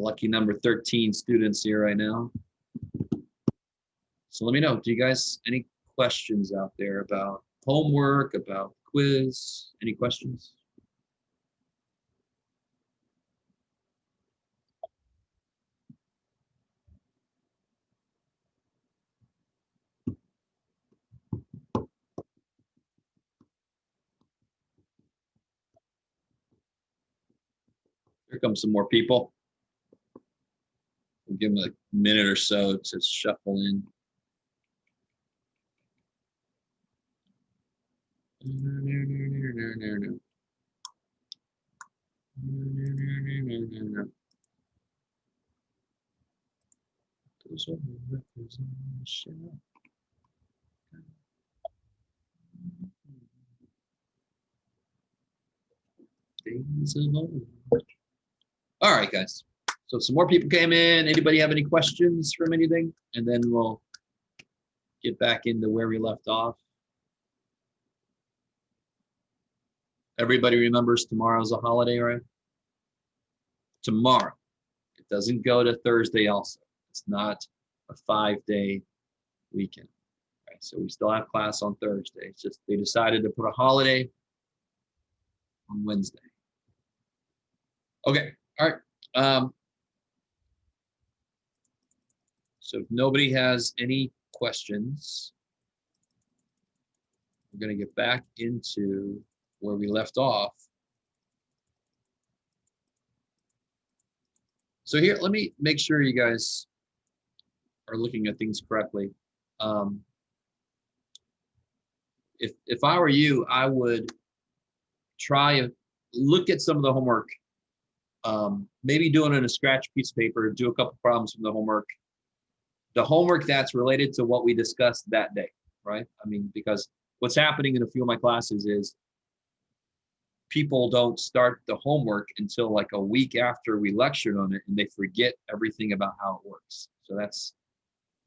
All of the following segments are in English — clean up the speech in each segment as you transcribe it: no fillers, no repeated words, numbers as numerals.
Lucky number 13 students here right now. So let me know, do you guys, any questions out there about homework, about quiz? Any questions? Here comes some more people. We'll give them a minute or so to shuffle in. All right, guys. So some more people came in. Anybody have any questions from anything? And then we'll get back into where we left off. Everybody remembers tomorrow's a holiday, right? Tomorrow. It doesn't go to Thursday also. It's not a 5-day weekend. Right? So we still have class on Thursday. It's just they decided to put a holiday on Wednesday. Okay. All right. So if nobody has any questions, we're going to get back into where we left off. So here, let me make sure you guys are looking at things correctly. If I were you, I would try and look at some of the homework. Maybe do it on a scratch piece of paper, do a couple problems from the homework. The homework that's related to what we discussed that day, right? I mean, because what's happening in a few of my classes is people don't start the homework until like a week after we lectured on it, and they forget everything about how it works. So that's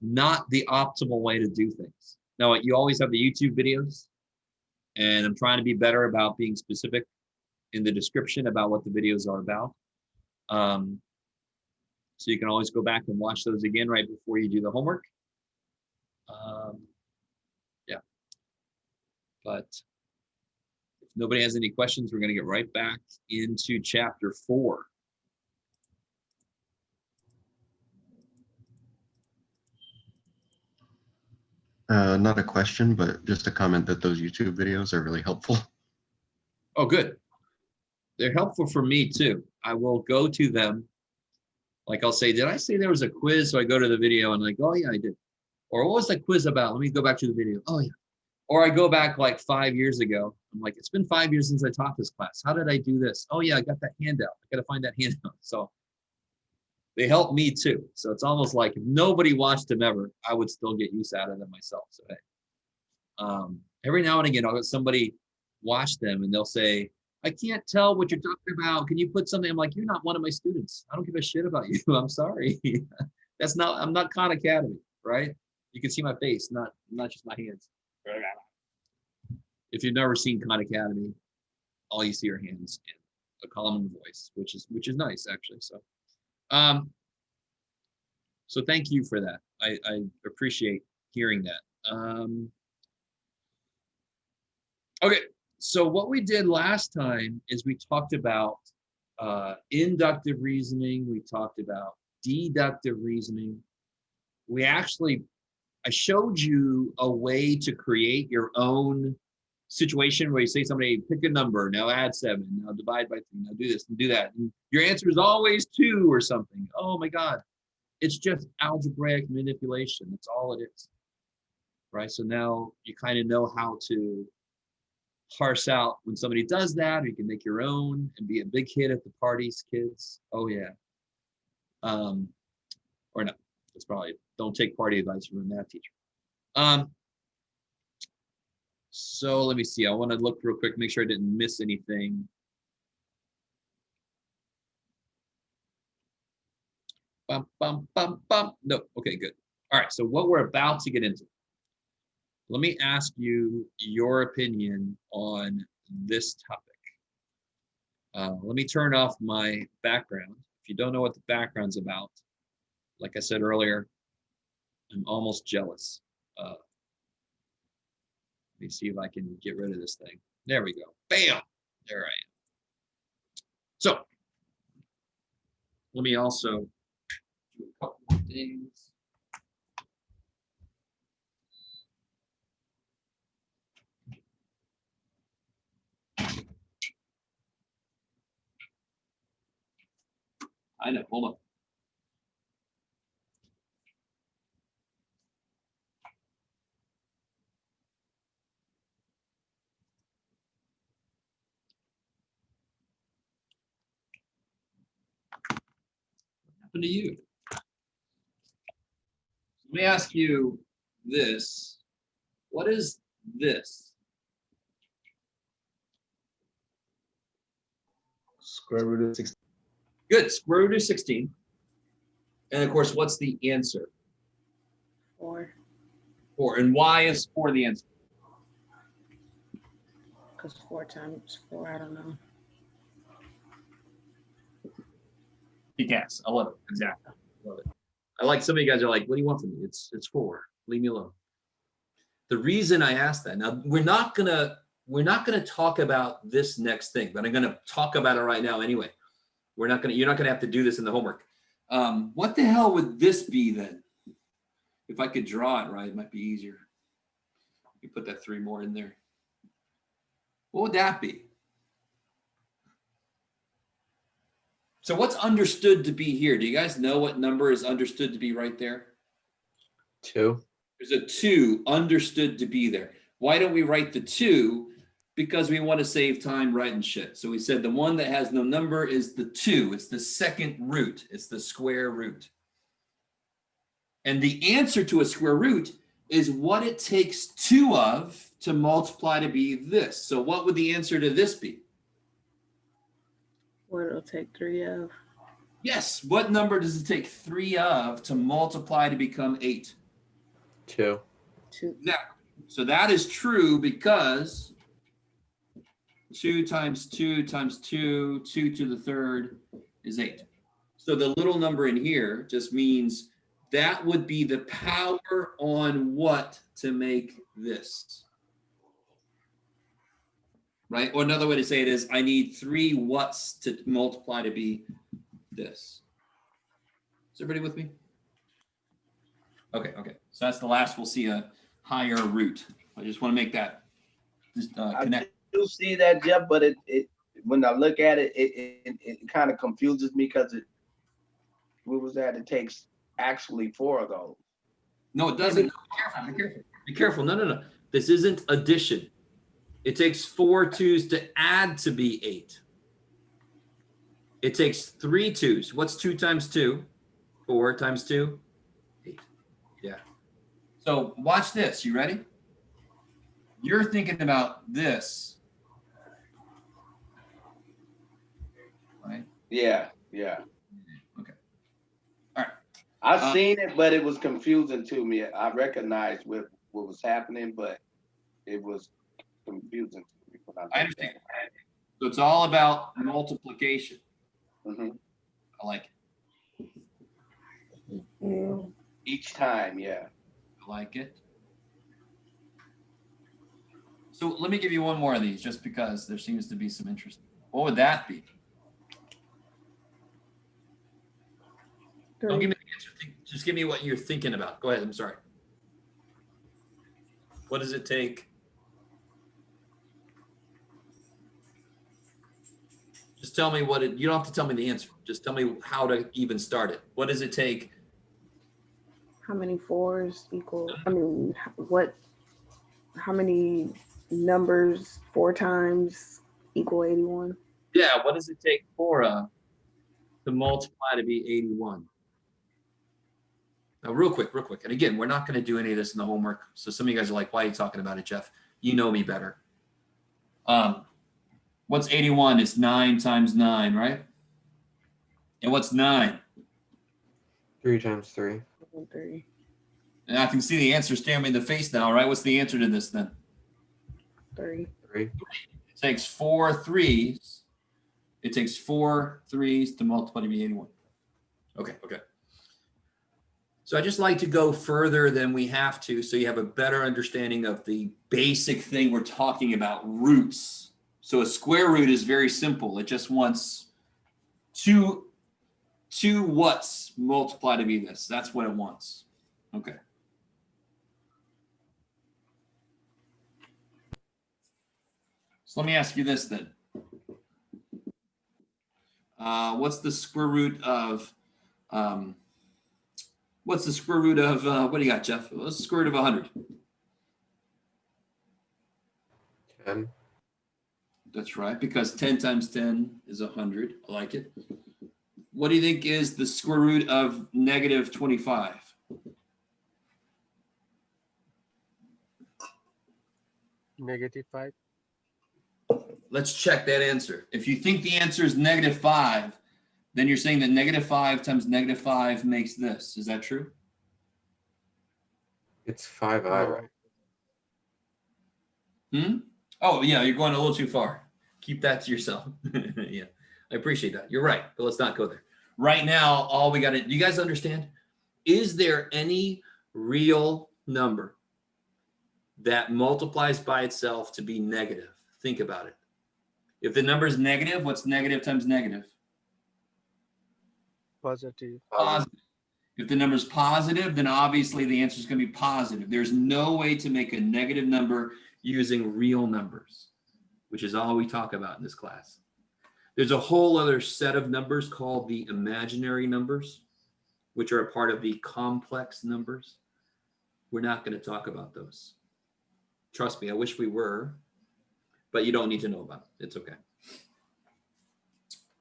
not the optimal way to do things. Now, you always have the YouTube videos, and I'm trying to be better about being specific in the description about what the videos are about. So you can always go back and watch those again right before you do the homework. Yeah. But if nobody has any questions, we're going to get right back into chapter 4. Not a question, but just a comment that those YouTube videos are really helpful. Oh, good. They're helpful for me too. I will go to them. Like I'll say, did I say there was a quiz? So I go to the video and like, oh yeah, I did. Or what was that quiz about? Let me go back to the video. Oh yeah. Or I go back like 5 years ago. I'm like, it's been 5 years since I taught this class. How did I do this? Oh yeah, I got that handout. I got to find that handout. So they help me too. So it's almost like if nobody watched them ever, I would still get use out of them myself. So hey, every now and again, I'll get somebody watch them and they'll say, I can't tell what you're talking about. Can you put something? I'm like, you're not one of my students. I don't give a shit about you. I'm sorry. I'm not Khan Academy, right? You can see my face, not just my hands. If you've never seen Khan Academy, all you see are hands and a calm voice, which is nice actually. So thank you for that. I appreciate hearing that. Okay, so what we did last time is we talked about inductive reasoning. We talked about deductive reasoning. I showed you a way to create your own situation where you say somebody, pick a number, now add 7, now divide by 3, now do this and do that. And your answer is always 2 or something. Oh my God. It's just algebraic manipulation. That's all it is. Right? So now you kind of know how to parse out when somebody does that, or you can make your own and be a big hit at the parties, kids. Oh yeah. Or no, it's probably, don't take party advice from a math teacher. So let me see. I want to look real quick, make sure I didn't miss anything. Bum, bum, bum, bum. No, okay, good. All right, so what we're about to get into. Let me ask you your opinion on this topic. Let me turn off my background If you don't know what the background's about, like I said earlier, I'm almost jealous. Let me see if I can get rid of this thing. There we go. Bam! There I am. So, let me also do a couple more things. I know, hold on. What happened to you? Let me ask you this. What is this? Square root of 16. Good, square root of 16. And of course, what's the answer? 4. 4. And why is 4 the answer? Because 4 times 4, I don't know. Yes, I love it. Exactly. Love it. I like some of you guys are like, what do you want from me? It's 4. Leave me alone. The reason I asked that, now we're not gonna talk about this next thing, but I'm gonna talk about it right now anyway. You're not gonna have to do this in the homework. What the hell would this be then? If I could draw it right, it might be easier. You put that 3 more in there. What would that be? So what's understood to be here? Do you guys know what number is understood to be right there? 2. There's a 2 understood to be there. Why don't we write the 2? Because we want to save time writing shit. So we said the one that has no number is the 2. It's the second root. It's the square root. And the answer to a square root is what it takes 2 of to multiply to be this. So what would the answer to this be? What it'll take 3 of. Yes. What number does it take 3 of to multiply to become 8? 2. 2. Exactly. So that is true because 2 times 2 times 2, 2 to the third is 8. So the little number in here just means that would be the power on what to make this. Right? Or another way to say it is, I need 3 what's to multiply to be this. Is everybody with me? Okay. So that's the last. We'll see a higher root. I just want to make that just connect. I do see that, Jeff, but it when I look at it, it kind of confuses me because what was that? It takes actually 4 of those. No, it doesn't. No, be careful. No. This isn't addition. It takes 4 2s to add to be 8. It takes 3 2s. What's 2 times 2? 4 times 2? 8. Yeah. So watch this. You ready? You're thinking about this. Right? Yeah. Okay. All right. I've seen it, but it was confusing to me. I recognized what was happening, but it was confusing to me when I understand. So it's all about multiplication. Mm-hmm. I like it. Each time, yeah. I like it. So let me give you one more of these just because there seems to be some interest. What would that be? Don't give me the answer. Just give me what you're thinking about. Go ahead. I'm sorry. What does it take? Just tell me what it, you don't have to tell me the answer. Just tell me how to even start it. What does it take? How many 4s equal? I mean, how many numbers 4 times equal 81? Yeah, what does it take for to multiply to be 81? Now, real quick. And again, we're not going to do any of this in the homework. So some of you guys are like, why are you talking about it, Jeff? You know me better. What's 81? It's 9 times 9, right? And what's 9? 3 times 3. 3. And I can see the answer staring me in the face now, right? What's the answer to this then? 3. 3. It takes 4 3s. It takes 4 3s to multiply to be 81. Okay, okay. So I just like to go further than we have to, so you have a better understanding of the basic thing we're talking about, roots. So a square root is very simple. It just wants two what's multiplied to be this. That's what it wants. Okay. So let me ask you this then. What's the square root of, what do you got, Jeff? What's the square root of 100? 10. That's right, because 10 times 10 is 100. I like it. What do you think is the square root of negative 25? -5. Let's check that answer. If you think the answer is -5, then you're saying that -5 times -5 makes this. Is that true? It's 5i, right? Oh, yeah, you're going a little too far. Keep that to yourself. Yeah, I appreciate that. You're right, but let's not go there. Right now, all we got to, do you guys understand? Is there any real number that multiplies by itself to be negative? Think about it. If the number is negative, what's negative times negative? Positive. Positive. If the number is positive, then obviously the answer is going to be positive. There's no way to make a negative number using real numbers, which is all we talk about in this class. There's a whole other set of numbers called the imaginary numbers, which are a part of the complex numbers. We're not going to talk about those. Trust me, I wish we were, but you don't need to know about it. It's okay.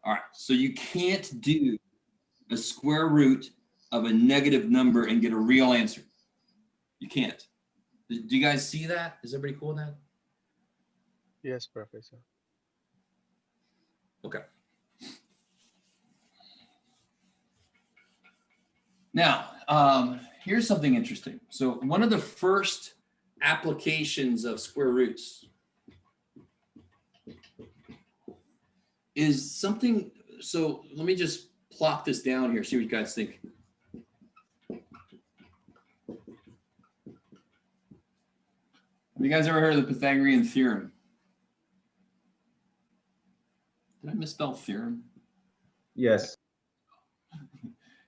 All right, so you can't do a square root of a negative number and get a real answer. You can't. Do you guys see that? Is everybody cool with that? Yes, Professor. Okay. Now, here's something interesting. So one of the first applications of square roots is something, so let me just plot this down here, see what you guys think. Have you guys ever heard of the Pythagorean theorem? Did I misspell theorem? Yes.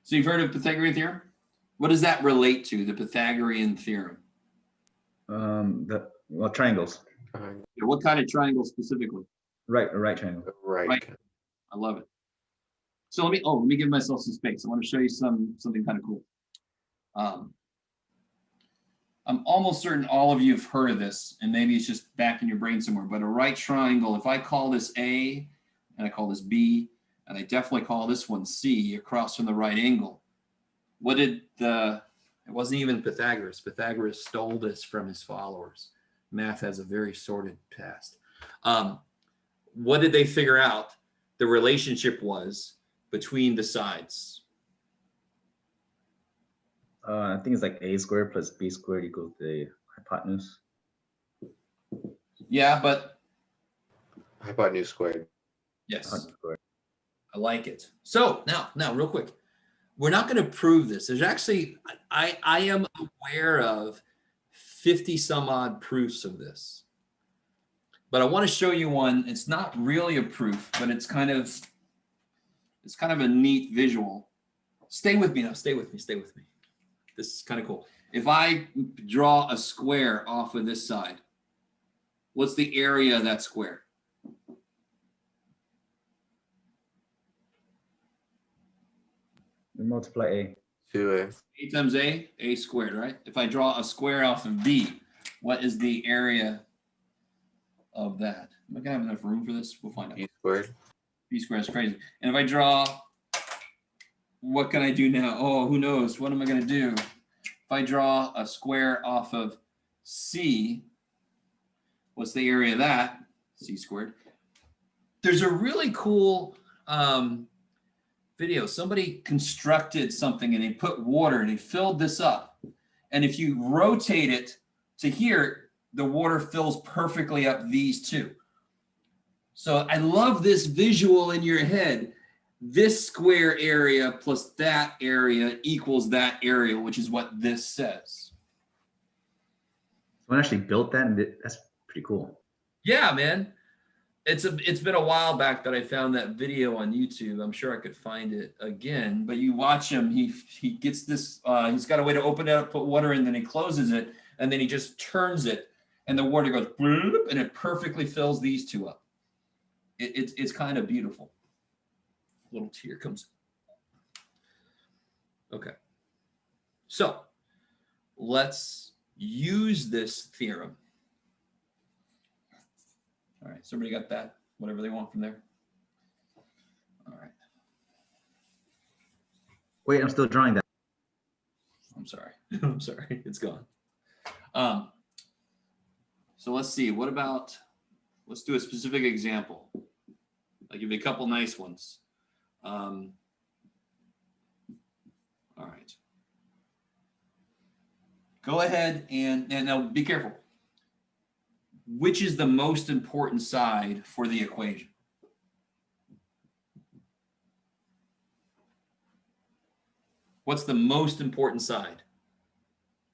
So you've heard of Pythagorean theorem? What does that relate to, the Pythagorean theorem? Well, triangles. Triangle. What kind of triangle specifically? Right triangle. Right. Right. I love it. So let me give myself some space. I want to show you something kind of cool. I'm almost certain all of you have heard of this, and maybe it's just back in your brain somewhere, but a right triangle, if I call this A, and I call this B, and I definitely call this one C across from the right angle, it wasn't even Pythagoras. Pythagoras stole this from his followers. Math has a very sordid past. What did they figure out the relationship was between the sides? I think it's like a squared plus b squared equals the hypotenuse. Yeah, but Hypotenuse squared. yes, Hypotenuse squared. I like it. So now real quick, we're not going to prove this. There's actually, I am aware of 50 some odd proofs of this, but I want to show you one. It's not really a proof, but it's kind of a neat visual. Stay with me now. Stay with me. This is kind of cool. If I draw a square off of this side, what's the area of that square? We multiply a. 2a. A times A squared, right? If I draw a square off of B, what is the area of that? Am I gonna have enough room for this? We'll find out. B squared. B squared is crazy. And if I draw, what can I do now? Oh, who knows? What am I gonna do? If I draw a square off of C, what's the area of that? C squared. There's a really cool video. Somebody constructed something and they put water and they filled this up. And if you rotate it to here, the water fills perfectly up these two. So I love this visual in your head. this square area plus that area equals that area, which is what this says. Someone actually built that, and that's pretty cool. Yeah, man. It's been a while back that I found that video on YouTube. I'm sure I could find it again, but you watch him, he gets this, he's got a way to open it up, put water in, then he closes it, and then he just turns it, and the water goes bloop, and it perfectly fills these two up. It's kind of beautiful. A little tear comes. Okay. So let's use this theorem. All right, somebody got that? Whatever they want from there. All right. Wait, I'm still drawing that. I'm sorry. I'm sorry. It's gone. So let's see. What about, let's do a specific example. I'll give you a couple nice ones. All right. Go ahead and now be careful. Which is the most important side for the equation? What's the most important side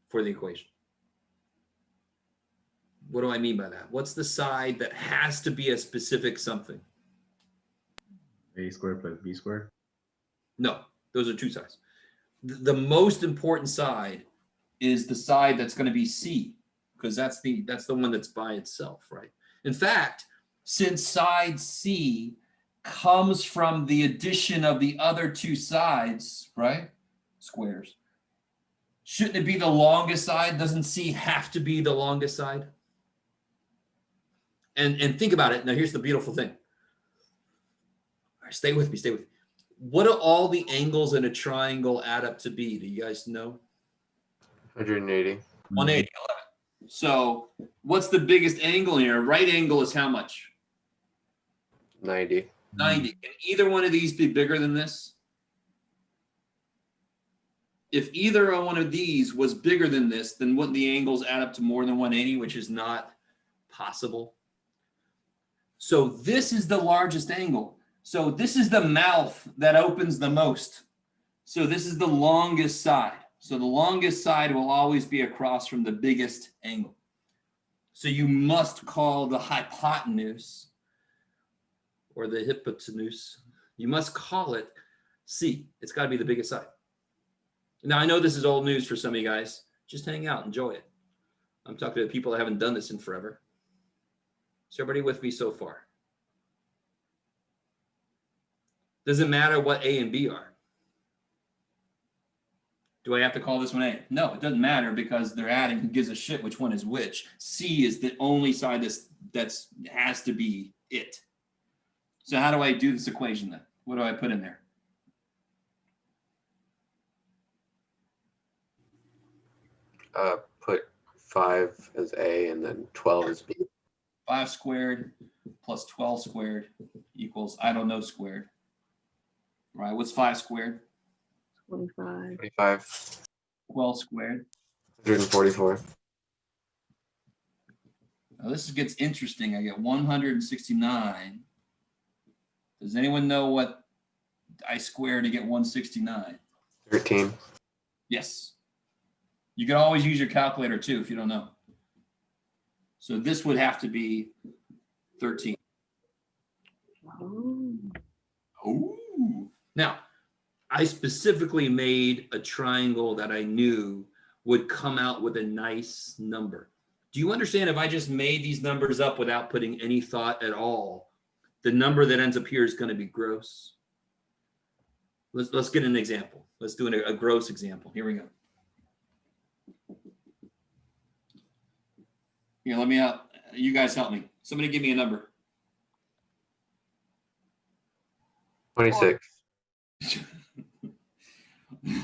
for the equation? What do I mean by that? What's the side that has to be a specific something? A squared plus b squared. No, those are two sides. The most important side is the side that's going to be C, because that's the one that's by itself, right? In fact, since side C comes from the addition of the other two sides, right? Squares. Shouldn't it be the longest side? Doesn't C have to be the longest side? And think about it. Now, here's the beautiful thing. All right, stay with me, stay with me. What do all the angles in a triangle add up to be? Do you guys know? 180. 180, 11. So what's the biggest angle here? Right angle is how much? 90. 90. Can either one of these be bigger than this? If either one of these was bigger than this, then wouldn't the angles add up to more than 180, which is not possible? So this is the largest angle. So this is the mouth that opens the most. So this is the longest side. So the longest side will always be across from the biggest angle. So you must call the hypotenuse or the hypotenuse, you must call it C. It's got to be the biggest side. Now, I know this is old news for some of you guys. Just hang out, enjoy it. I'm talking to people that haven't done this in forever. Is everybody with me so far? Doesn't matter what A and B are. Do I have to call this one A? No, it doesn't matter because they're adding. Who gives a shit which one is which? C is the only side that's has to be it. So how do I do this equation then? What do I put in there? Put 5 as A and then 12 as B. 5 squared plus 12 squared equals I don't know squared. All right, what's 5 squared? 25. 25. 12 squared. 144. Now this gets interesting. I get 169. Does anyone know what I squared to get 169? 13. Yes. You can always use your calculator too if you don't know. So this would have to be 13. Oh. Ooh. Now, I specifically made a triangle that I knew would come out with a nice number. Do you understand if I just made these numbers up without putting any thought at all, the number that ends up here is going to be gross? Let's get an example. Let's do a gross example. Here we go. Here, let me out. You guys help me. Somebody give me a number. 26. What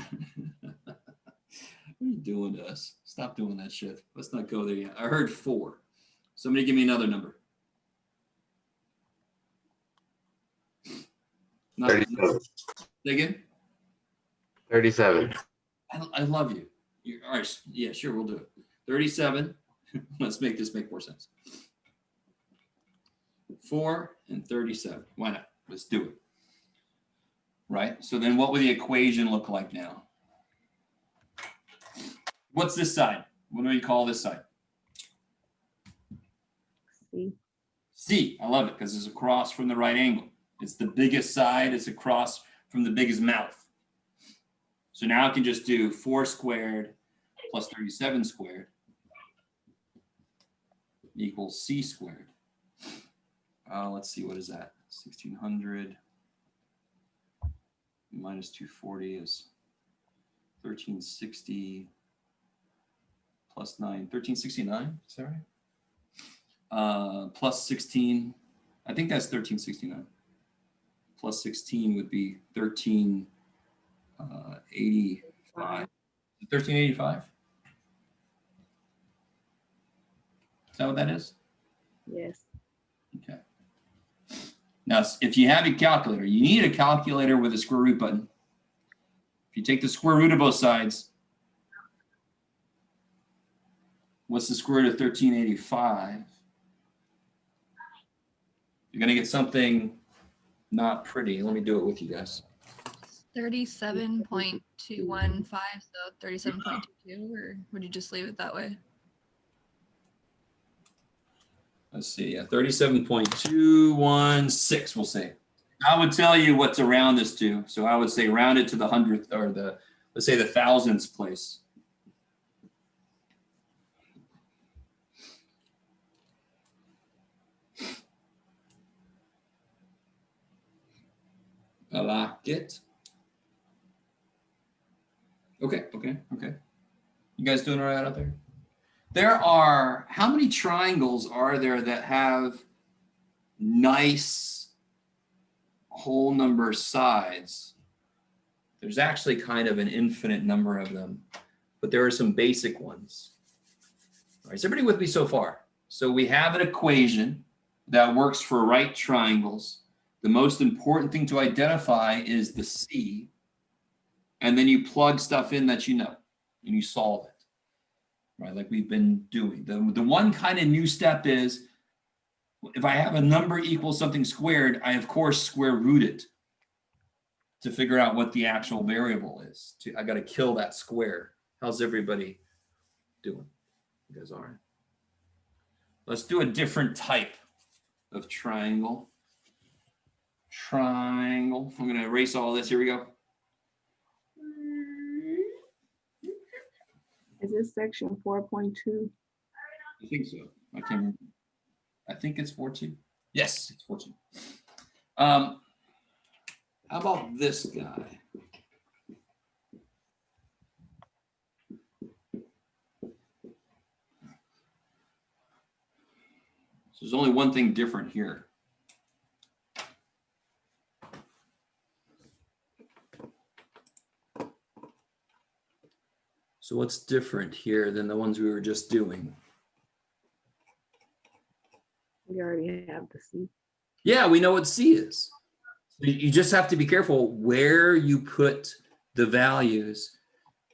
are you doing to us? Stop doing that shit. Let's not go there yet. I heard 4. Somebody give me another number. Not, 37. say again? 37. I love you. All right. Yeah, sure. We'll do it. 37. Let's make this make more sense. 4 and 37. Why not? Let's do it. right? So then what would the equation look like now? What's this side? What do we call this side? C. C. I love it because it's across from the right angle. It's the biggest side. It's across from the biggest mouth. So now I can just do 4 squared plus 37 squared equals C squared. Let's see, what is that? 1600 minus 240 is 1360 plus 9, 1369, is that right? Plus 16, I think that's 1369. Plus 16 would be 1385. 1385? Is that what that is? Yes. Okay. Now, if you have a calculator, you need a calculator with a square root button. If you take the square root of both sides, what's the square root of 1385? You're going to get something not pretty. Let me do it with you guys. 37.215, so 37.22, or would you just leave it that way? Let's see, 37.216, we'll say. I would tell you what's around this to. So I would say round it to the hundredth, or the, let's say the thousandth place. I like it. Okay. You guys doing all right out there? There are, how many triangles are there that have nice whole number sides? There's actually kind of an infinite number of them, but there are some basic ones. All right, is everybody with me so far? So we have an equation that works for right triangles. The most important thing to identify is the C, and then you plug stuff in that you know, and you solve it, right? Like we've been doing. The one kind of new step is, if I have a number equals something squared, I of course square root it to figure out what the actual variable is. I got to kill that square. How's everybody doing? You guys all right? Let's do a different type of triangle. Triangle. I'm going to erase all this. Here we go. Is this section 4.2? I think so. I can't remember. I think it's 4.2. Yes, it's 4.2. How about this guy? So there's only one thing different here. So what's different here than the ones we were just doing? We already have the C. Yeah, we know what C is. You just have to be careful where you put the values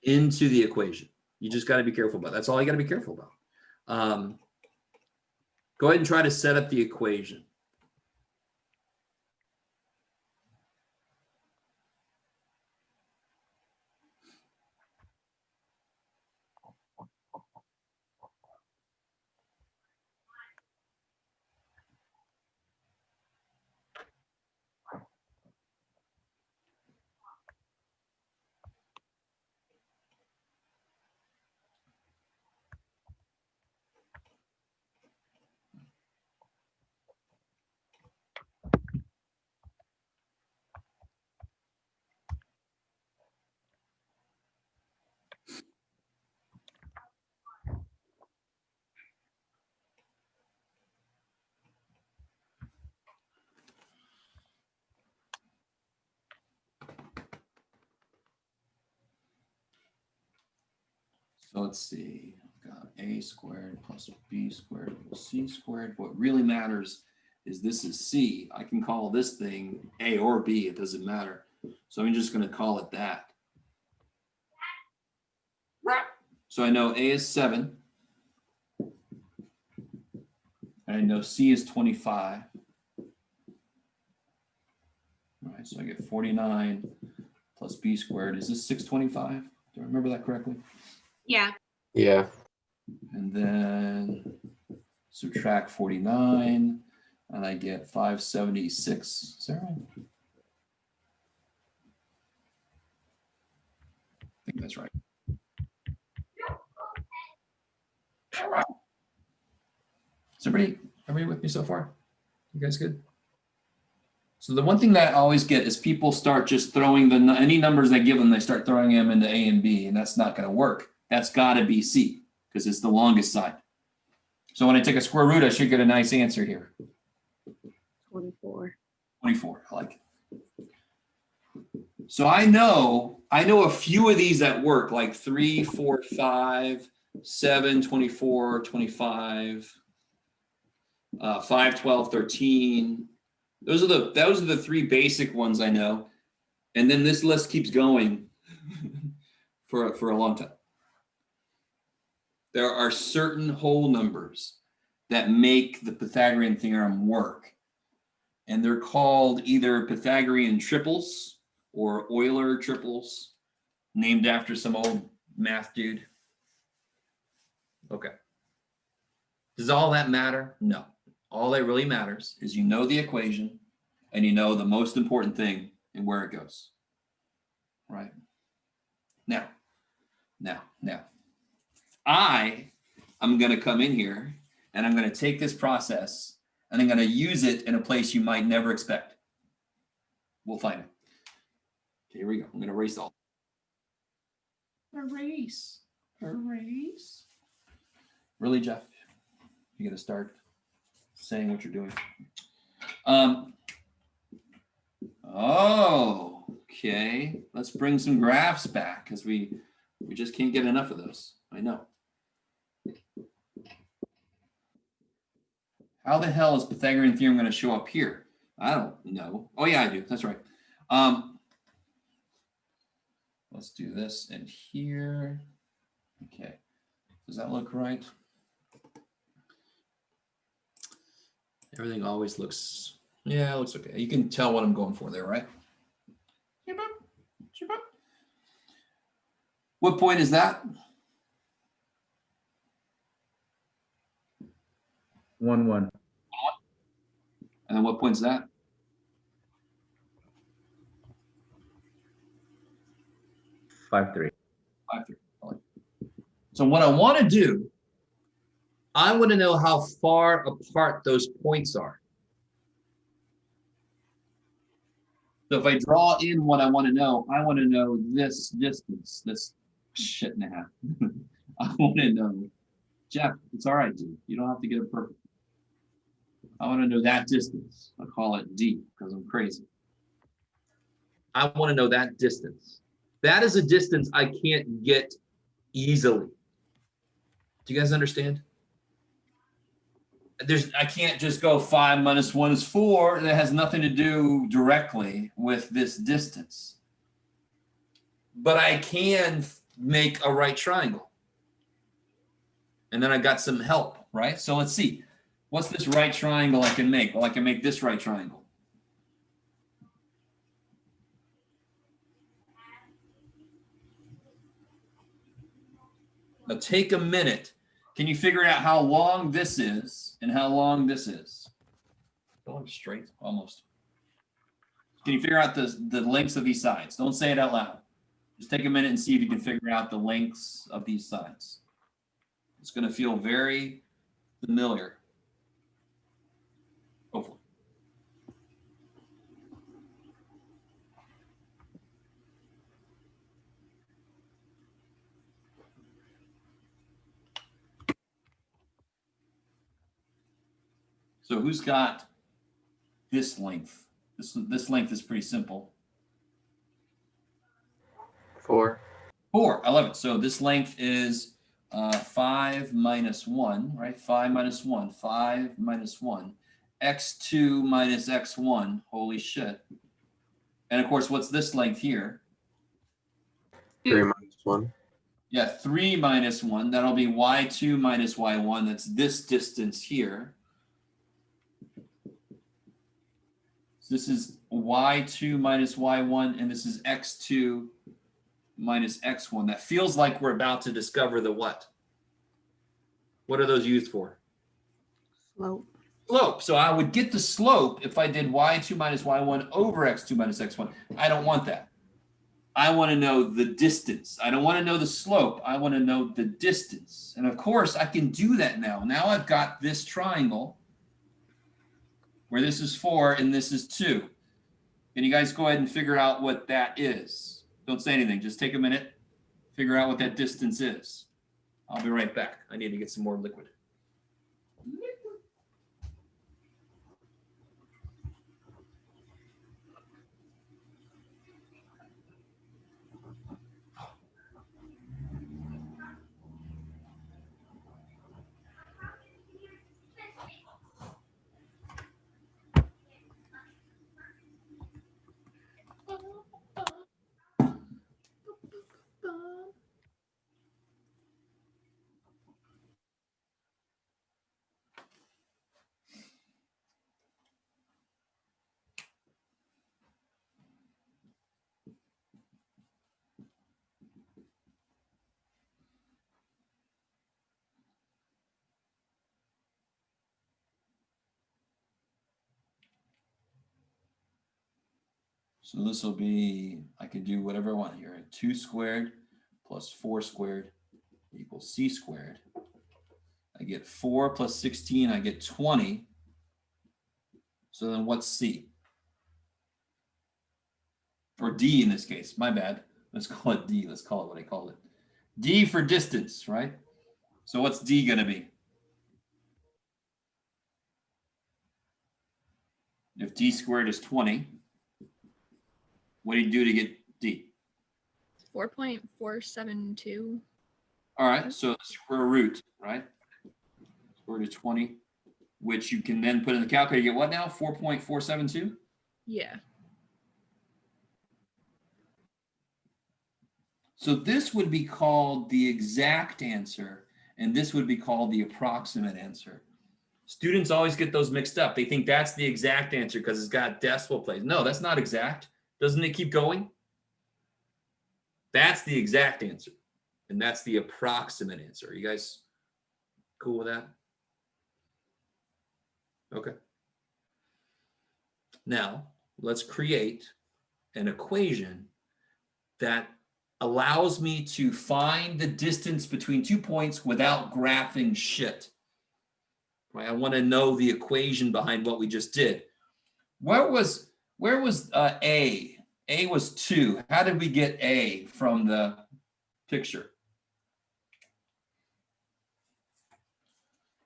into the equation. You just got to be careful about that. That's all you got to be careful about. Go ahead and try to set up the equation. So let's see, I've got a squared plus b squared equals c squared. What really matters is this is C. I can call this thing A or B, it doesn't matter. So I'm just going to call it that. So I know A is 7. And I know C is 25. Right. right, so I get 49 plus b squared. Is this 625? Do I remember that correctly? Yeah. Yeah. And then subtract 49, and I get 576. Is that right? I think that's right. Is everybody with me so far? You guys good? So the one thing that I always get is people start just throwing any numbers I give them, they start throwing them into A and B, and that's not going to work. That's got to be C because it's the longest side. So when I take a square root, I should get a nice answer here. 24. 24, I like it. So I know a few of these that work, like 3, 4, 5, 7, 24, 25, 5, 12, 13. Those are the three basic ones I know. And then this list keeps going for a long time. There are certain whole numbers that make the Pythagorean theorem work. And they're called either Pythagorean triples or Euler triples, named after some old math dude. Okay. Does all that matter? No. All that really matters is you know the equation and you know the most important thing and where it goes. Right? Now, I'm going to come in here and I'm going to take this process and I'm going to use it in a place you might never expect. We'll find it. Okay, here we go. I'm going to erase all. Erase. Really, Jeff? You got to start saying what you're doing. Oh, okay. Let's bring some graphs back because we just can't get enough of those. I know. How the hell is Pythagorean theorem going to show up here? I don't know. Oh yeah, I do. That's right. Let's do this in here. Okay. Does that look right? Everything always looks, yeah, it looks okay. You can tell what I'm going for there, right? What point is that? 1, 1. And then what point is that? 5, 3. 5, 3. So what I want to do, I want to know how far apart those points are. So if I draw in what I want to know this distance, this shit and a half. I want to know, Jeff, it's all right, dude. You don't have to get it perfect. I want to know that distance. I call it D because I'm crazy. I want to know that distance. That is a distance I can't get easily. Do you guys understand? I can't just go 5 minus 1 is 4. That has nothing to do directly with this distance. But I can make a right triangle. And then I got some help, right? So let's see. What's this right triangle I can make? Well, I can make this right triangle. Now take a minute. Can you figure out how long this is and how long this is? Going straight, almost. Can you figure out the lengths of these sides? Don't say it out loud. Just take a minute and see if you can figure out the lengths of these sides. It's going to feel very familiar. Hopefully. So who's got this length? This length is pretty simple. 4. 4, I love it. So this length is 5 minus 1, right? 5 minus 1, 5 minus 1. X2 minus X1, holy shit. And of course, what's this length here? 3 minus 1. Yeah, 3 minus 1, that'll be Y2 minus Y1. That's this distance here. So this is y2 minus y1, and this is x2 minus x1. That feels like we're about to discover the what? What are those used for? Slope. Slope. So I would get the slope if I did y2 minus y1 over x2 minus x1. I don't want that. I want to know the distance. I don't want to know the slope. I want to know the distance. And of course, I can do that now. Now I've got this triangle where this is 4 and this is 2. Can you guys go ahead and figure out what that is? Don't say anything. Just take a minute. Figure out what that distance is. I'll be right back. I need to get some more liquid. So this will be, I can do whatever I want here. 2 squared plus 4 squared equals c squared. I get 4 plus 16, I get 20. So then what's c? Or d in this case, my bad. Let's call it d. Let's call it what I called it. D for distance, right? So what's d going to be? If d squared is 20, what do you do to get d? 4.472. All right, so the square root, right? Square root of 20, which you can then put in the calculator. You get what now? 4.472? Yeah. So this would be called the exact answer, and this would be called the approximate answer. Students always get those mixed up. They think that's the exact answer because it's got decimal places. No, that's not exact. Doesn't it keep going? That's the exact answer. And that's the approximate answer. Are you guys cool with that? Okay. Now, let's create an equation that allows me to find the distance between 2 points without graphing shit. Right? I want to know the equation behind what we just did. Where was A? A was 2. How did we get A from the picture?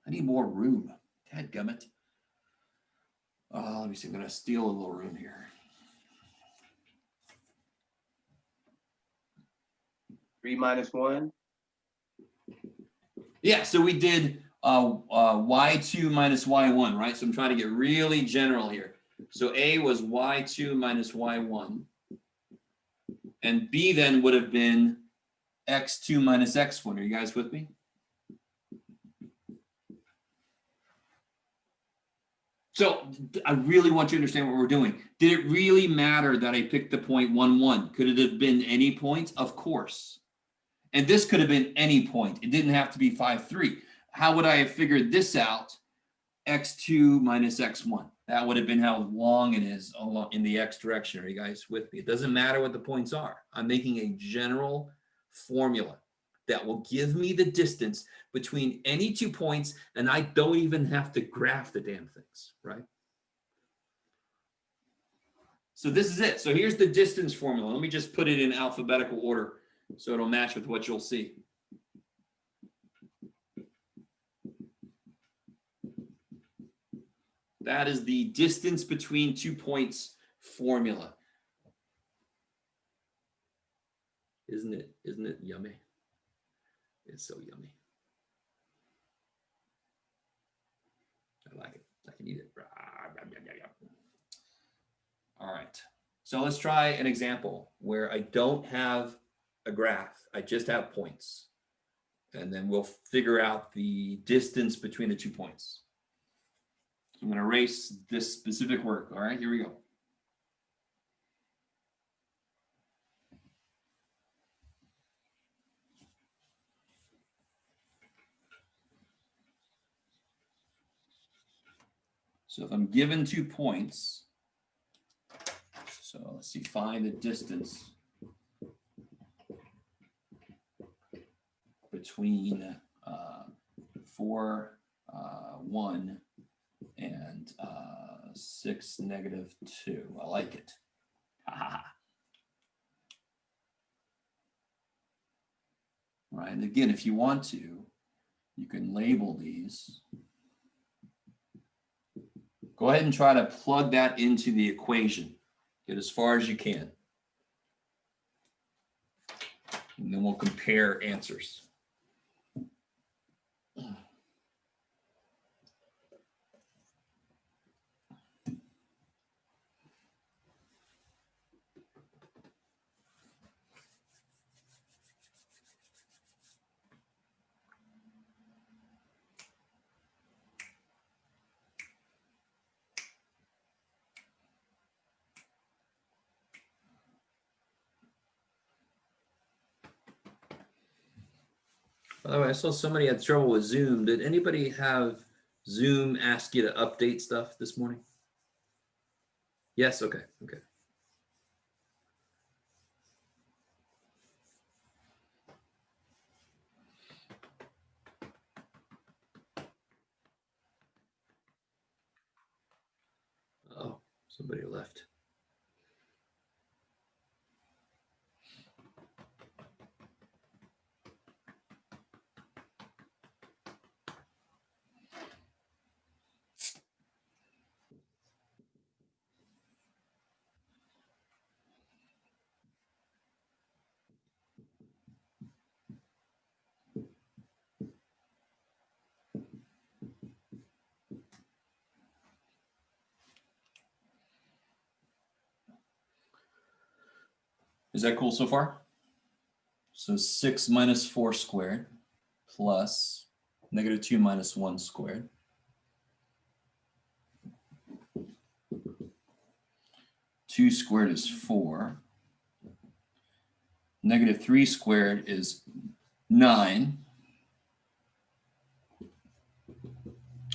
I need more room. Dadgummit. Let me see. I'm going to steal a little room here. 3 minus 1. Yeah, so we did y2 minus y1, right? So I'm trying to get really general here. So A was y2 minus y1. And B then would have been x2 minus x1. Are you guys with me? So I really want you to understand what we're doing. Did it really matter that I picked the point 1, 1? Could it have been any point? Of course. And this could have been any point. It didn't have to be 5, 3. How would I have figured this out? X2 minus x1. That would have been how long it is along in the x direction. Are you guys with me? It doesn't matter what the points are. I'm making a general formula that will give me the distance between any 2 points, and I don't even have to graph the damn things, right? So this is it. So here's the distance formula. Let me just put it in alphabetical order so it'll match with what you'll see. That is the distance between 2 points formula. Isn't it yummy? It's so yummy. I like it. I can eat it. All right. So let's try an example where I don't have a graph. I just have points. And then we'll figure out the distance between the 2 points. I'm going to erase this specific work. All right, here we go. So if I'm given 2 points, so let's see, find the distance between 4, 1 and 6, -2. I like it. Ha, ha, ha. Right, and again, if you want to, you can label these. Go ahead and try to plug that into the equation. Get as far as you can. And then we'll compare answers. By the way, I saw somebody had trouble with Zoom. Did anybody have Zoom ask you to update stuff this morning? Yes, okay, okay. Oh, somebody left. Is that cool so far? So 6 minus 4 squared plus -2 minus 1 squared. Two squared is 4. -3 squared is 9.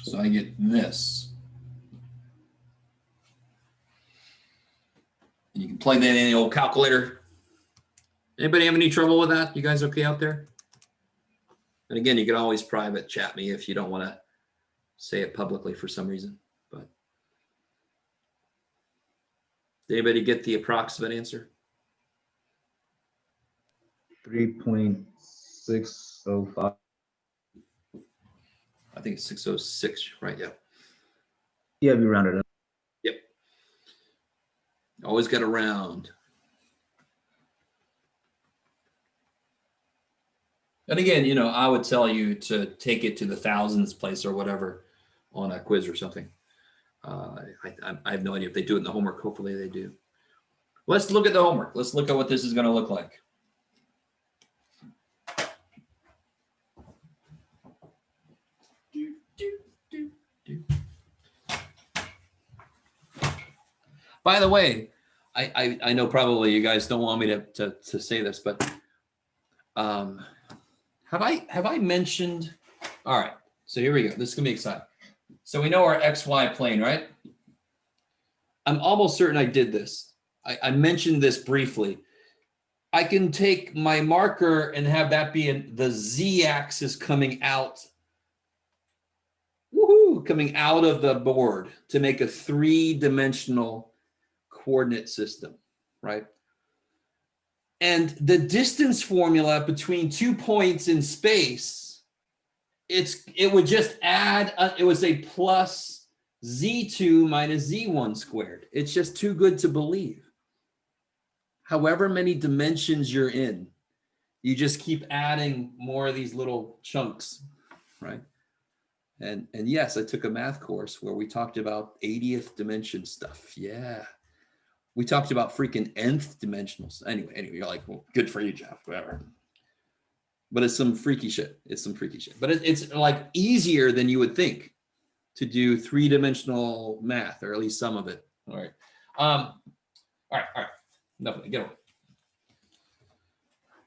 So I get this. And you can plug that in the old calculator. Anybody have any trouble with that? You guys okay out there? And again, you can always private chat me if you don't want to say it publicly for some reason. But did anybody get the approximate answer? 3.605. I think it's 606, right? Yeah. Yeah, we rounded up. Yep. Always got a round. And again, I would tell you to take it to the thousands place or whatever on a quiz or something. I have no idea if they do it in the homework. Hopefully they do. Let's look at the homework. Let's look at what this is going to look like. By the way, I know probably you guys don't want me to say this, but have I mentioned? All right, so here we go. This is gonna be exciting. So we know our XY plane, right? I'm almost certain I did this. I mentioned this briefly. I can take my marker and have that be the Z-axis coming out. Woohoo! Coming out of the board to make a 3-dimensional coordinate system, right? And the distance formula between 2 points in space, it would just add, it was a plus Z2 minus Z1 squared. It's just too good to believe. However many dimensions you're in, you just keep adding more of these little chunks, right? And yes, I took a math course where we talked about 80th dimension stuff. Yeah. We talked about freaking nth dimensionals. Anyway, you're like, well, good for you, Jeff, whatever. But it's some freaky shit. It's some freaky shit. But it's like easier than you would think to do 3-dimensional math, or at least some of it. All right. All right. Enough. Get away.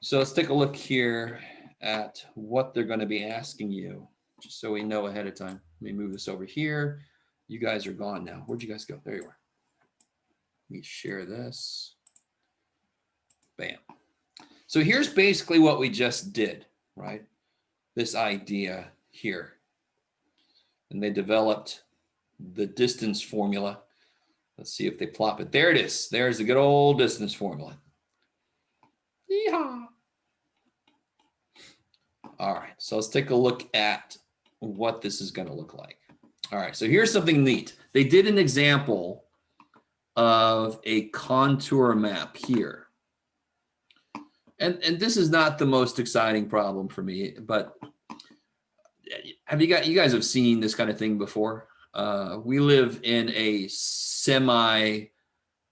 So let's take a look here at what they're going to be asking you, just so we know ahead of time. Let me move this over here. You guys are gone now. Where'd you guys go? There you are. Let me share this. Bam. So here's basically what we just did, right? This idea here. And they developed the distance formula. Let's see if they plop it. There it is. There's the good old distance formula. Yeehaw. All right, so let's take a look at what this is going to look like. All right, so here's something neat. They did an example of a contour map here. And this is not the most exciting problem for me, but you guys have seen this kind of thing before? We live in a semi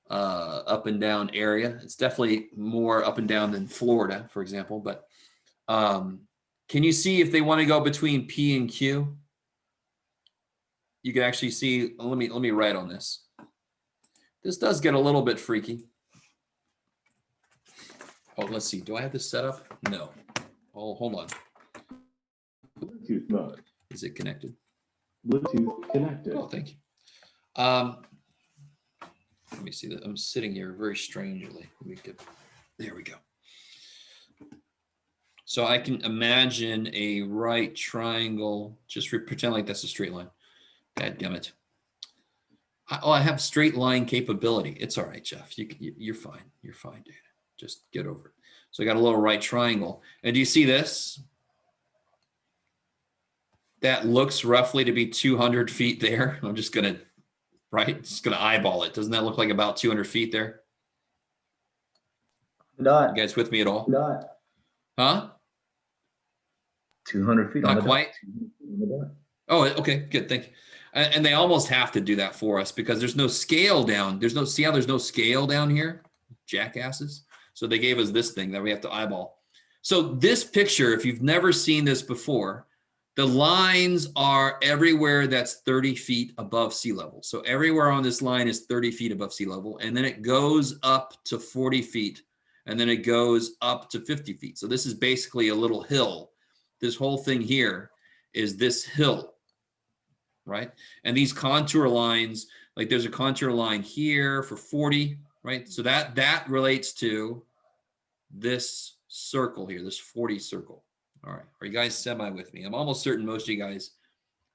up and down area. It's definitely more up and down than Florida, for example, but can you see if they want to go between P and Q? You can actually see, let me write on this. This does get a little bit freaky. Oh, let's see. Do I have this set up? No. Oh, hold on. Bluetooth mode. Is it connected? Bluetooth connected. Oh, thank you. Let me see that. I'm sitting here very strangely. Let me get, there we go. So I can imagine a right triangle. Just pretend like that's a straight line. Dadgummit. I have straight line capability. It's all right, Jeff. You're fine. You're fine, dude. Just get over it. So I got a little right triangle. And do you see this? That looks roughly to be 200 feet there. I'm just going to, right? Just going to eyeball it. Doesn't that look like about 200 feet there? Not. You guys with me at all? Not. Huh? 200 feet on Not the quite? dot. Oh, okay, good. Thank you. And they almost have to do that for us because there's no scale down. There's no, see how there's no scale down here? Jackasses. So they gave us this thing that we have to eyeball. So this picture, if you've never seen this before, the lines are everywhere that's 30 feet above sea level. So everywhere on this line is 30 feet above sea level. And then it goes up to 40 feet. And then it goes up to 50 feet. So this is basically a little hill. This whole thing here is this hill, right? And these contour lines, like there's a contour line here for 40, right? So that relates to this circle here, this 40 circle. All right, are you guys semi with me? I'm almost certain most of you guys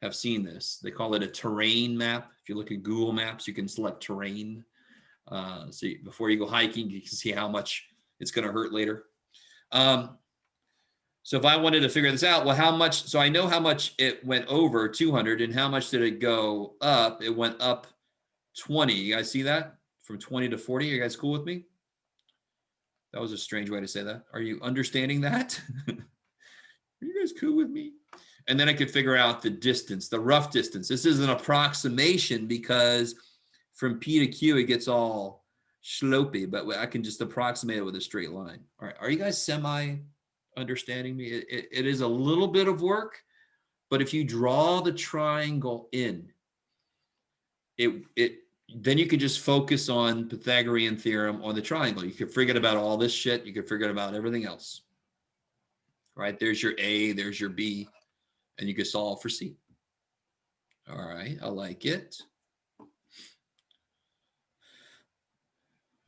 have seen this. They call it a terrain map. If you look at Google Maps, you can select terrain. So before you go hiking, you can see how much it's going to hurt later. So if I wanted to figure this out, well, how much, so I know how much it went over 200 and how much did it go up? It went up 20. You guys see that? From 20 to 40. Are you guys cool with me? That was a strange way to say that. Are you understanding that? Are you guys cool with me? And then I could figure out the distance, the rough distance. This is an approximation because from P to Q, it gets all slopey, but I can just approximate it with a straight line. All right, are you guys semi understanding me? It is a little bit of work, but if you draw the triangle in, then you can just focus on Pythagorean theorem on the triangle. You can forget about all this shit. You can forget about everything else. Right, there's your A, there's your B, and you can solve for C. All right, I like it.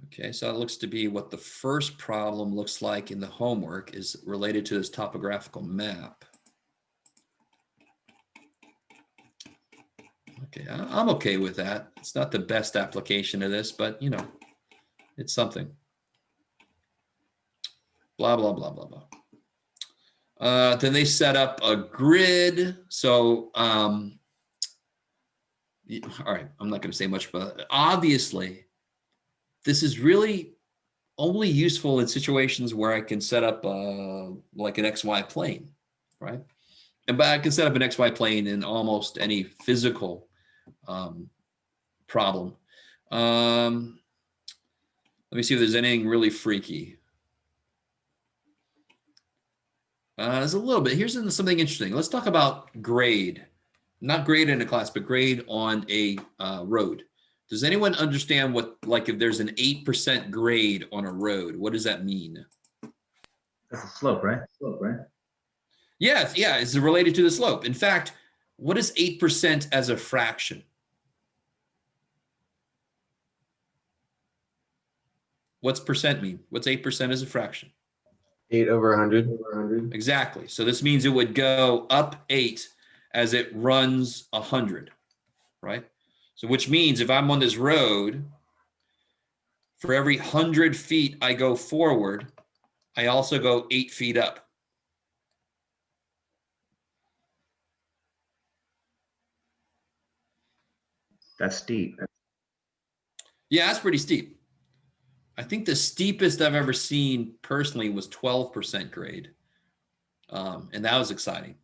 Okay, so it looks to be what the first problem looks like in the homework is related to this topographical map. Okay, I'm okay with that. It's not the best application of this, but you know, it's something. Blah, blah, blah, blah, blah. Then they set up a grid. So, all right, I'm not going to say much, but obviously, this is really only useful in situations where I can set up like an XY plane, right? But I can set up an XY plane in almost any physical problem. Let me see if there's anything really freaky. There's a little bit. Here's something interesting. Let's talk about grade. Not grade in a class, but grade on a road. Does anyone understand what, like if there's an 8% grade on a road, what does that mean? That's a slope, right? Slope, right? Yes, yeah, it's related to the slope. In fact, what is 8% as a fraction? What's percent mean? What's 8% as a fraction? 8 over 100. Exactly. So this means it would go up 8 as it runs 100, right? So which means if I'm on this road, for every 100 feet I go forward, I also go 8 feet up. That's steep. Yeah, that's pretty steep. I think the steepest I've ever seen personally was 12% grade. And that was exciting.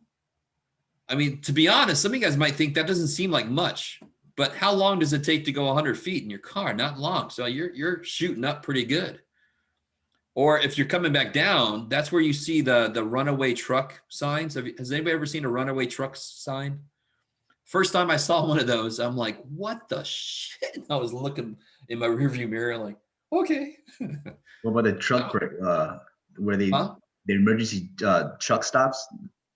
I mean, to be honest, some of you guys might think that doesn't seem like much, but how long does it take to go 100 feet in your car? Not long. So you're shooting up pretty good. Or if you're coming back down, that's where you see the runaway truck signs. Has anybody ever seen a runaway truck sign? First time I saw one of those, I'm like, what the shit? I was looking in my rearview mirror like, okay. What about the truck break, where the emergency truck stops?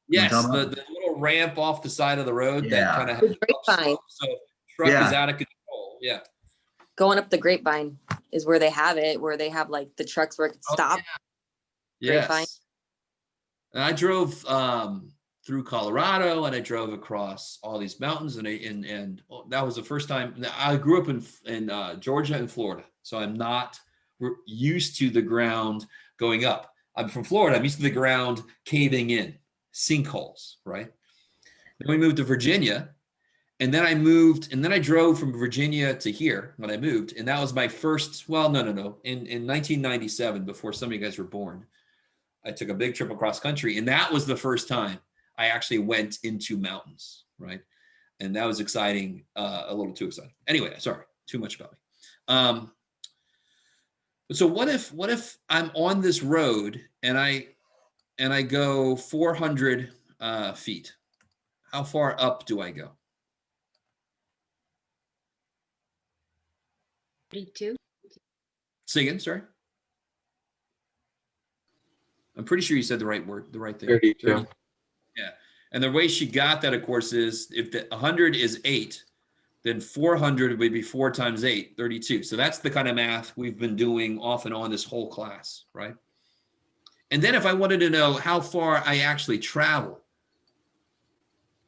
Yes, talking the about? little ramp off the side of the road that Yeah. kind of The has grapevine. so if truck Yeah. is out of control. Yeah. Going up the grapevine is where they have it, where they have like the trucks where it can Oh, stop. Grapevine. Yes. And I drove through Colorado and I drove across all these mountains and that was the first time. I grew up in Georgia and Florida, so I'm not used to the ground going up. I'm from Florida. I'm used to the ground caving in, sinkholes, right? Then we moved to Virginia, and then I drove from Virginia to here when I moved, and that was my first. Well, no. In 1997, before some of you guys were born, I took a big trip across country, and that was the first time I actually went into mountains, right? And that was exciting, a little too exciting. Anyway, sorry, too much about me. So what if I'm on this road and I go 400 feet? How far up do I go? 32. Say again, sorry. I'm pretty sure you said the right word, the right thing. 32. 30. Yeah. And the way she got that, of course, is if the 100 is 8, then 400 would be 4 times 8, 32. So that's the kind of math we've been doing off and on this whole class, right? And then if I wanted to know how far I actually travel,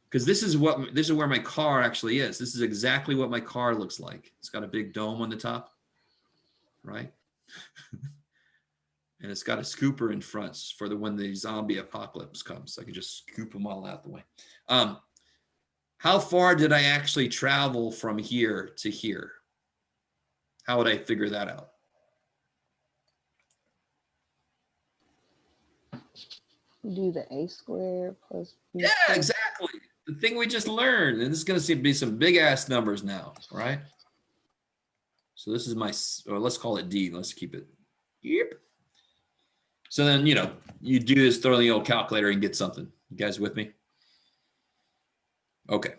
because this is where my car actually is. This is exactly what my car looks like. It's got a big dome on the top, right? And it's got a scooper in front for when the zombie apocalypse comes. I can just scoop them all out the way. How far did I actually travel from here to here? How would I figure that out? Do the a squared plus b Yeah, squared. exactly. The thing we just learned. And this is going to be some big ass numbers now, right? So this is or let's call it D. Let's keep it. Yep. So then, you do this, throw in the old calculator and get something. You guys with me? Okay.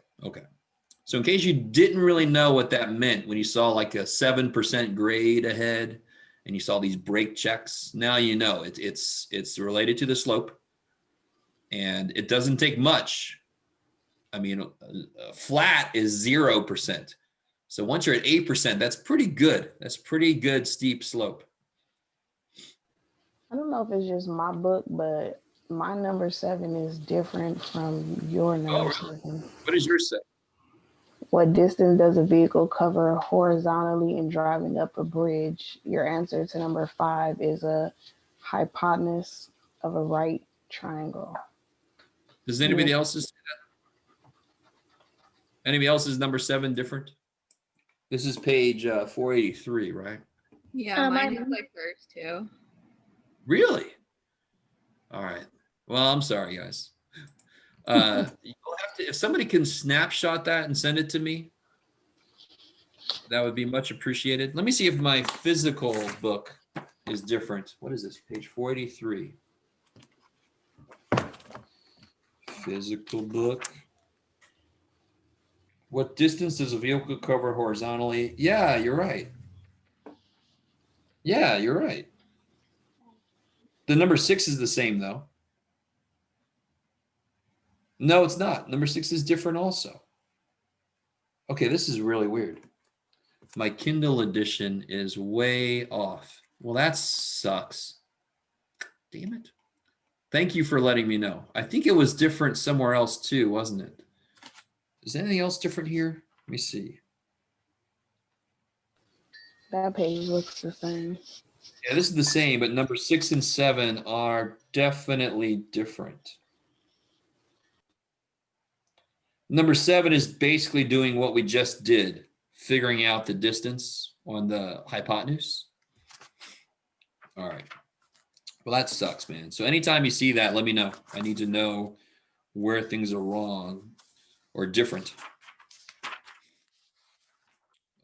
So in case you didn't really know what that meant when you saw like a 7% grade ahead and you saw these brake checks, now you know it's related to the slope and it doesn't take much. I mean, flat is 0%. So once you're at 8%, that's pretty good. That's pretty good steep slope. I don't know if it's just my book, but my number 7 is different from your number really? 7. What does yours say? What distance does a vehicle cover horizontally in driving up a bridge? Your answer to number 5 is a hypotenuse of a right triangle. Does anybody else's say that? Anybody else's number 7 different? This is page 483, right? Yeah, mine is like first too. Really? All right. Well, I'm sorry, guys. You'll have to, if somebody can snapshot that and send it to me, that would be much appreciated. Let me see if my physical book is different. What is this? Page 483. Physical book. What distance does a vehicle cover horizontally? Yeah, you're right. Yeah, you're right. The number 6 is the same though. No, it's not. Number 6 is different also. Okay, this is really weird. My Kindle edition is way off. Well, that sucks. Damn it. Thank you for letting me know. I think it was different somewhere else too, wasn't it? Is anything else different here? Let me see. That page looks the same. Yeah, this is the same, but number 6 and 7 are definitely different. Number 7 is basically doing what we just did, figuring out the distance on the hypotenuse. All right. Well, that sucks, man. So anytime you see that, let me know. I need to know where things are wrong or different.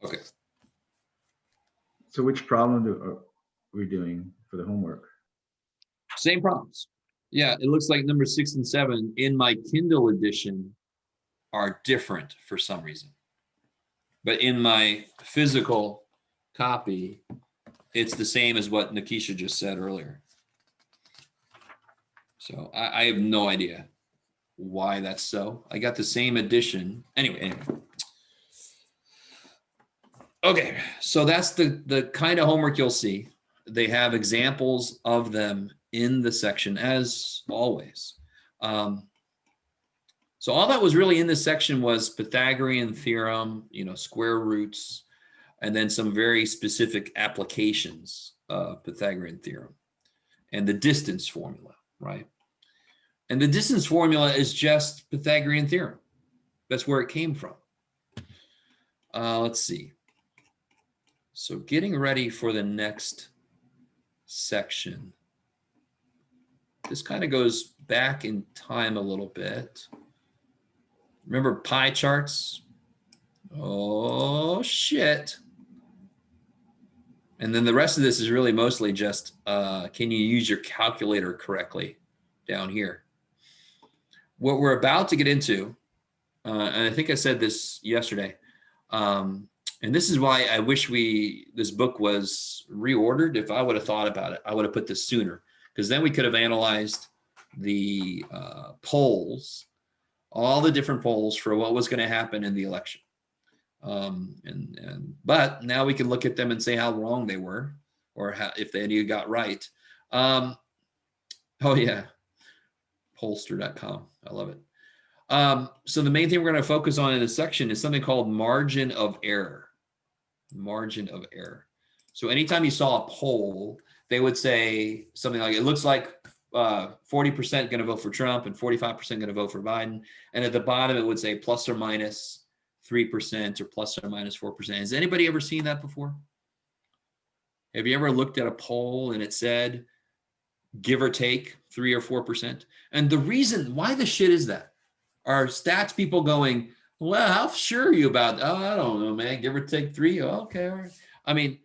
Okay. So which problem are we doing for the homework? Same problems. Yeah, it looks like number 6 and 7 in my Kindle edition are different for some reason. But in my physical copy, it's the same as what Nikisha just said earlier. So I have no idea why that's so. I got the same edition. Anyway. Okay, so that's the kind of homework you'll see. They have examples of them in the section as always. So all that was really in this section was Pythagorean theorem, square roots, and then some very specific applications of Pythagorean theorem and the distance formula, right? And the distance formula is just Pythagorean theorem. That's where it came from. Let's see. So getting ready for the next section. This kind of goes back in time a little bit. Remember pie charts? Oh, shit. And then the rest of this is really mostly just, can you use your calculator correctly down here? What we're about to get into, and I think I said this yesterday, and this is why I wish this book was reordered. If I would have thought about it, I would have put this sooner, because then we could have analyzed the polls, all the different polls for what was going to happen in the election. But now we can look at them and say how wrong they were, or if any you got right. Oh yeah, pollster.com. I love it. So the main thing we're going to focus on in this section is something called margin of error. Margin of error. So anytime you saw a poll, they would say something like, it looks like 40% going to vote for Trump and 45% going to vote for Biden. And at the bottom, it would say plus or minus 3% or plus or minus 4%. Has anybody ever seen that before? Have you ever looked at a poll and it said, give or take 3 or 4%? And the reason why the shit is that are stats people going, well, how sure are you about that? Oh, I don't know, man. Give or take 3. Oh, okay. All right. I mean,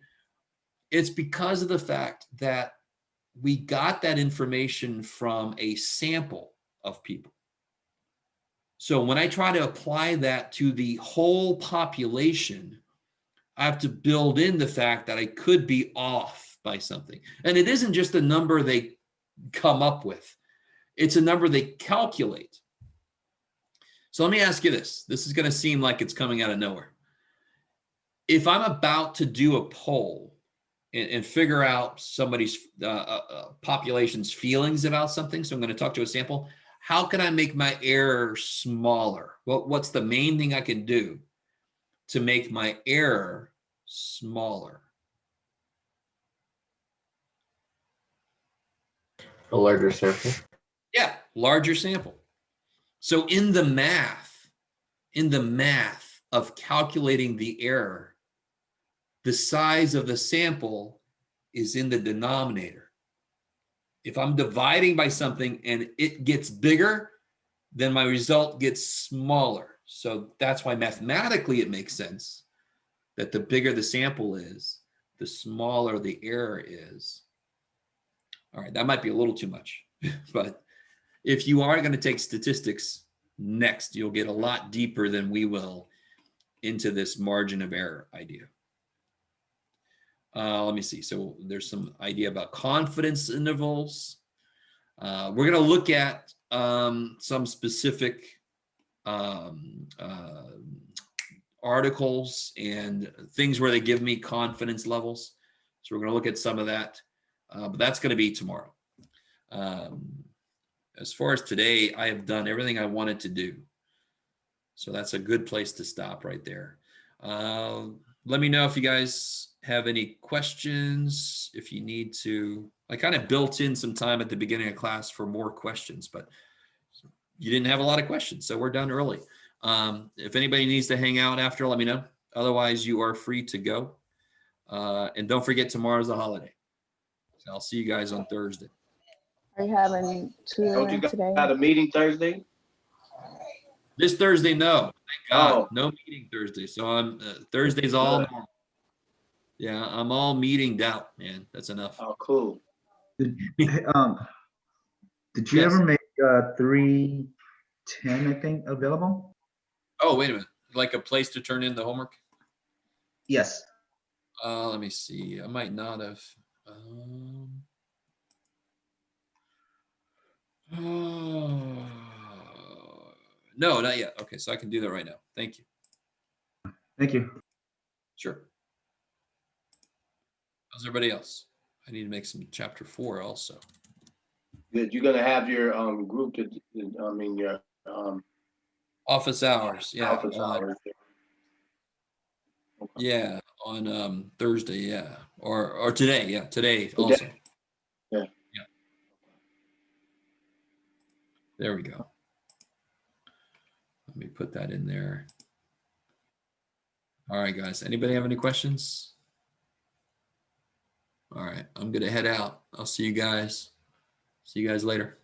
it's because of the fact that we got that information from a sample of people. So when I try to apply that to the whole population, I have to build in the fact that I could be off by something. And it isn't just a number they come up with. It's a number they calculate. So let me ask you this. This is going to seem like it's coming out of nowhere. If I'm about to do a poll and figure out somebody's population's feelings about something, so I'm going to talk to a sample, how can I make my error smaller? What's the main thing I can do to make my error smaller? A larger sample. Yeah, larger sample. So in the math of calculating the error, the size of the sample is in the denominator. If I'm dividing by something and it gets bigger, then my result gets smaller. So that's why mathematically it makes sense that the bigger the sample is, the smaller the error is. All right, that might be a little too much, but if you are going to take statistics next, you'll get a lot deeper than we will into this margin of error idea. Let me see. So there's some idea about confidence intervals. We're going to look at some specific articles and things where they give me confidence levels. So we're going to look at some of that, but that's going to be tomorrow. As far as today, I have done everything I wanted to do. So that's a good place to stop right there. Let me know if you guys have any questions, if you need to. I kind of built in some time at the beginning of class for more questions, but you didn't have a lot of questions, so we're done early. If anybody needs to hang out after, let me know. Otherwise, you are free to go. And don't forget, tomorrow's a holiday. So I'll see you guys on Thursday. Are you having Don't you tutoring today? got a meeting Thursday? This Thursday, no. Thank God. Oh. No meeting Thursday. So I'm Thursday's all normal. Yeah, I'm all meetinged out, man. That's enough. Oh, cool. Did you Yes. ever make 310, I think, available? Oh, wait a minute. Like a place to turn in the homework? Yes. Let me see. I might not have. No, not yet. Okay, so I can do that right now. Thank you. Thank you. Sure. How's everybody else? I need to make some chapter 4 also. Good. You're gonna have your group to, your Office hours. Yeah. office hours. Yeah, on Thursday, yeah. Or today, yeah, today also. Yeah. Yeah. There we go. Let me put that in there. All right, guys. Anybody have any questions? All right, I'm gonna head out. I'll see you guys. See you guys later.